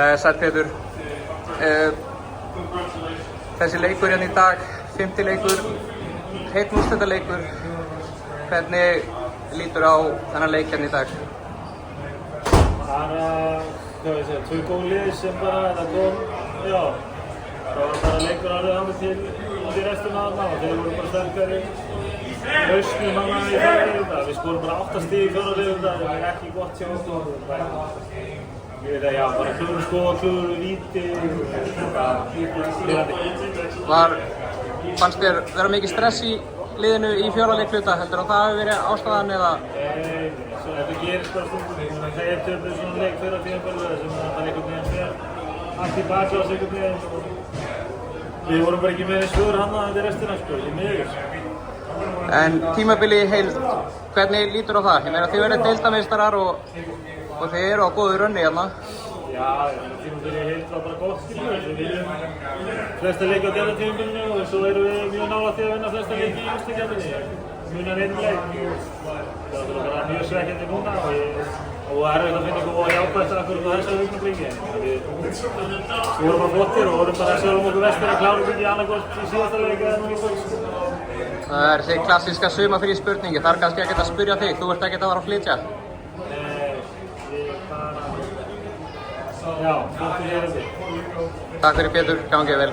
Sæll Pétur, þessi leikur hérna í dag, 5. leikur, heill úrslitaleikur, hvernig lítur á þennan leik hérna í dag? Tvö góð lið sem bara, það kom, það var bara leikur alveg annað til í restina þarna og þeir voru bara sterkari lausnum hana í fjórða leikurdag. Við skorum bara 8 stig í fjórða leikurdag, það er ekki gott hjá okkur. Ég veit að bara klúður klúður víti, Fannst þér vera mikið stress í liðinu í fjórða leikluta, heldur að það hafi verið ástæðan eða? Nei, þetta gerist bara stundum. Þeir töfðu svona leik fyrra tímabilið sem þetta einhvern veginn fer allt í baki á sig einhvern veginn. Við vorum bara ekki með eins svör hana þetta restina í miður. En tímabilið í heild, hvernig lítur á það? Ég meina þið verðið deildarmeistarar og þið eru á góðu runni hérna. Já, tímabilið í heild var bara gott skilur. Við viljum flesta leiki á deildartímabilinu og svo erum við mjög nálægt því að vinna flesta leiki í úrslitakeppninni. Munar einn leik. Það er bara mjög svekkjandi núna og erfitt að finna eitthvað jákvætt akkur á þessu augnablikki. Við vorum bara flottir og vorum bara að sjálfum okkur vestir að klára ekki annarkvort í síðasta leik eða nú í kvöld. Það er þessi klassíska sumarfrí spurningi, það er kannski ekkert að spyrja þig, þú ert ekkert að fara að flytja? Já, flottir erum við. Takk fyrir Pétur, gangið vel.